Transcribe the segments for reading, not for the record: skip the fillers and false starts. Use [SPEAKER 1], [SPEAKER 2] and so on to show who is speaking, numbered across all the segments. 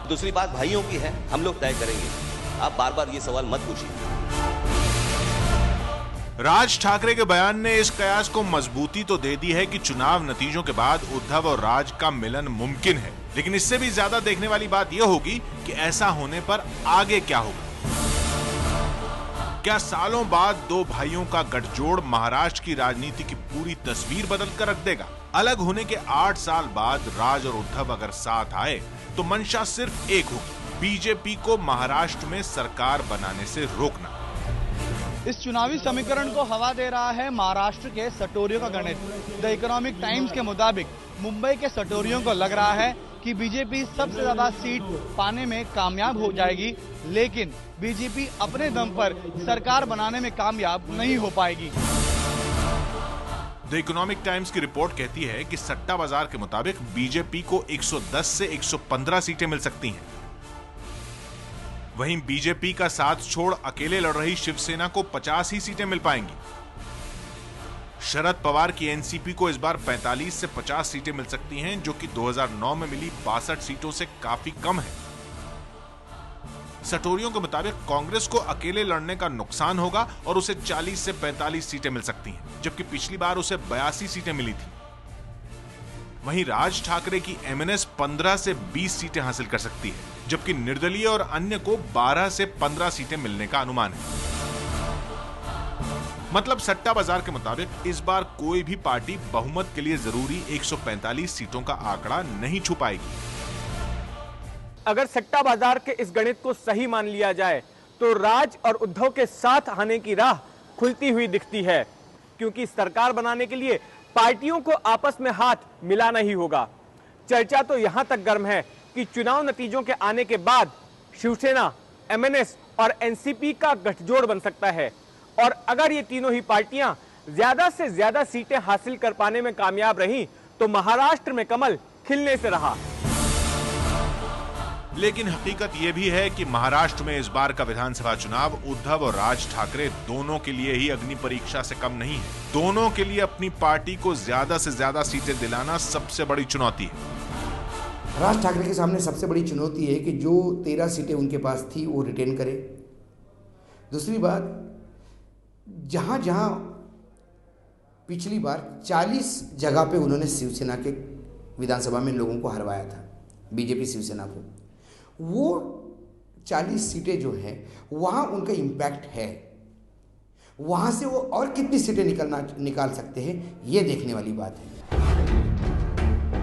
[SPEAKER 1] दूसरी बात भाइयों की है, हम लोग तय करेंगे। आप बार बार ये सवाल मत पूछिए।
[SPEAKER 2] राज ठाकरे के बयान ने इस कयास को मजबूती तो दे दी है कि चुनाव नतीजों के बाद उद्धव और राज का मिलन मुमकिन है, लेकिन इससे भी ज्यादा देखने वाली बात यह होगी कि ऐसा होने पर आगे क्या होगा। क्या सालों बाद दो भाइयों का गठजोड़ महाराष्ट्र की राजनीति की पूरी तस्वीर बदल कर रख देगा? अलग होने के 8 साल बाद राज और उद्धव अगर साथ आए तो मंशा सिर्फ एक होगी, बीजेपी को महाराष्ट्र में सरकार बनाने से रोकना।
[SPEAKER 3] इस चुनावी समीकरण को हवा दे रहा है महाराष्ट्र के सटोरियों का गणित। द इकोनॉमिक टाइम्स के मुताबिक मुंबई के सटोरियों को लग रहा है कि बीजेपी सबसे ज्यादा सीट पाने में कामयाब हो जाएगी, लेकिन बीजेपी अपने दम पर सरकार बनाने में कामयाब नहीं हो पाएगी।
[SPEAKER 2] द इकोनॉमिक टाइम्स की रिपोर्ट कहती है कि सट्टा बाजार के मुताबिक बीजेपी को 110 से 115 सीटें मिल सकती हैं। वहीं बीजेपी का साथ छोड़ अकेले लड़ रही शिवसेना को 50 ही सीटें मिल पाएंगी। शरद पवार की एनसीपी को इस बार 45 से 50 सीटें मिल सकती हैं, जो कि 2009 में मिली 62 सीटों से काफी कम है। सटोरियों के मुताबिक कांग्रेस को अकेले लड़ने का नुकसान होगा और उसे 40 से 45 सीटें मिल सकती हैं, जबकि पिछली बार उसे 82 सीटें मिली थी। वहीं राज ठाकरे की एमएनएस 15 से 20 सीटें हासिल कर सकती है, जबकि निर्दलीय और अन्य को 12 से 15 सीटें मिलने का अनुमान है। मतलब सट्टा बाजार के मुताबिक इस बार कोई भी पार्टी बहुमत के लिए जरूरी 145 सीटों का आंकड़ा नहीं छू पाएगी।
[SPEAKER 4] अगर सट्टा बाजार के इस गणित को सही मान लिया जाए तो राज और उद्धव के साथ आने की राह खुलती हुई दिखती है, क्योंकि सरकार बनाने के लिए पार्टियों को आपस में हाथ मिलाना ही होगा। चर्चा तो यहां तक गर्म है कि चुनाव नतीजों के आने के बाद शिवसेना, एमएनएस और एनसीपी का गठजोड़ बन सकता है, और अगर ये तीनों ही पार्टियां ज्यादा से ज्यादा सीटें हासिल कर पाने में कामयाब रहीं तो महाराष्ट्र में कमल खिलने से रहा।
[SPEAKER 2] लेकिन हकीकत यह भी है कि महाराष्ट्र में इस बार का विधानसभा चुनाव उद्धव और राज ठाकरे दोनों के लिए ही अग्नि परीक्षा से कम नहीं है। दोनों के लिए अपनी पार्टी को ज्यादा से ज्यादा सीटें दिलाना सबसे बड़ी चुनौती है।
[SPEAKER 5] राज ठाकरे के सामने सबसे बड़ी चुनौती है कि जो 13 सीटें उनके पास थी वो रिटेन करे। दूसरी बात, जहां जहां पिछली बार 40 जगह पे उन्होंने शिवसेना के विधानसभा में लोगों को हरवाया था, बीजेपी शिवसेना को, वो 40 सीटें जो हैं वहां उनका इम्पैक्ट है। वहां से वो और कितनी सीटें निकाल सकते हैं, ये देखने वाली बात है।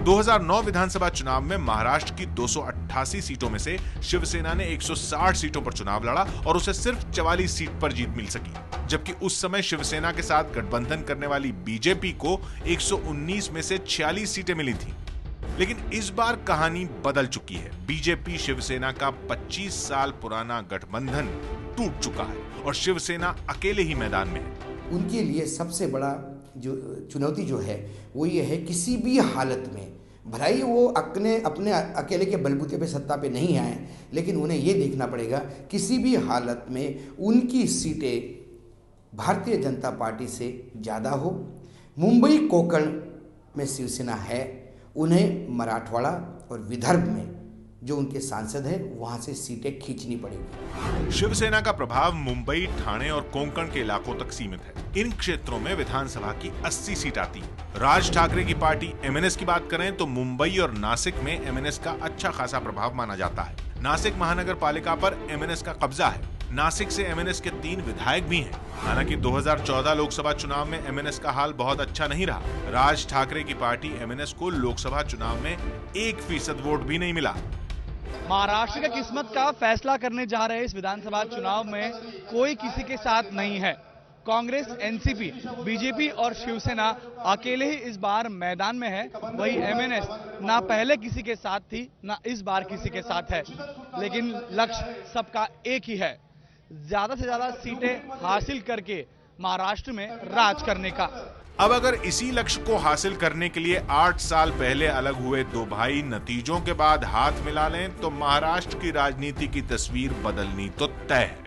[SPEAKER 2] 2009 विधानसभा चुनाव में महाराष्ट्र की 288 सीटों में से शिवसेना ने 160 सीटों पर चुनाव लड़ा और उसे सिर्फ 44 सीट पर जीत मिल सकी, जबकि उस समय शिवसेना के साथ गठबंधन करने वाली बीजेपी को 119 में से 46 सीटें मिली थी। लेकिन इस बार कहानी बदल चुकी है। बीजेपी शिवसेना का 25 साल पुराना गठबंधन टूट चुका है और शिवसेना अकेले ही मैदान में है।
[SPEAKER 5] उनके लिए सबसे बड़ा जो चुनौती जो है वो ये है, किसी भी हालत में, भले ही वो अपने अकेले के बलबूते पे सत्ता पे नहीं आए, लेकिन उन्हें ये देखना पड़ेगा किसी भी हालत में उनकी सीटें भारतीय जनता पार्टी से ज़्यादा हो। मुंबई कोंकण में शिवसेना है, उन्हें मराठवाड़ा और विदर्भ में जो उनके सांसद हैं वहां से सीटें खींचनी पड़ेगी।
[SPEAKER 2] शिवसेना का प्रभाव मुंबई, ठाणे और कोंकण के इलाकों तक सीमित है। इन क्षेत्रों में विधानसभा की 80 सीट आती है। राज ठाकरे की पार्टी एमएनएस की बात करें तो मुंबई और नासिक में एमएनएस का अच्छा खासा प्रभाव माना जाता है। नासिक महानगर पालिका पर एमएनएस का कब्जा है। नासिक से एमएनएस के 3 विधायक भी हैं। हालांकि 2014 लोकसभा चुनाव में एमएनएस का हाल बहुत अच्छा नहीं रहा। राज ठाकरे की पार्टी एमएनएस को लोकसभा चुनाव में 1% वोट भी नहीं मिला।
[SPEAKER 3] महाराष्ट्र की किस्मत का फैसला करने जा रहे इस विधानसभा चुनाव में कोई किसी के साथ नहीं है। कांग्रेस, एनसीपी, बीजेपी और शिवसेना अकेले ही इस बार मैदान में है। वही एमएनएस ना पहले किसी के साथ थी, ना इस बार किसी के साथ है, लेकिन लक्ष्य सबका एक ही है, ज्यादा से ज्यादा सीटें हासिल करके महाराष्ट्र में राज करने का।
[SPEAKER 2] अब अगर इसी लक्ष्य को हासिल करने के लिए 8 साल पहले अलग हुए दो भाई नतीजों के बाद हाथ मिला लें तो महाराष्ट्र की राजनीति की तस्वीर बदलनी तो तय है।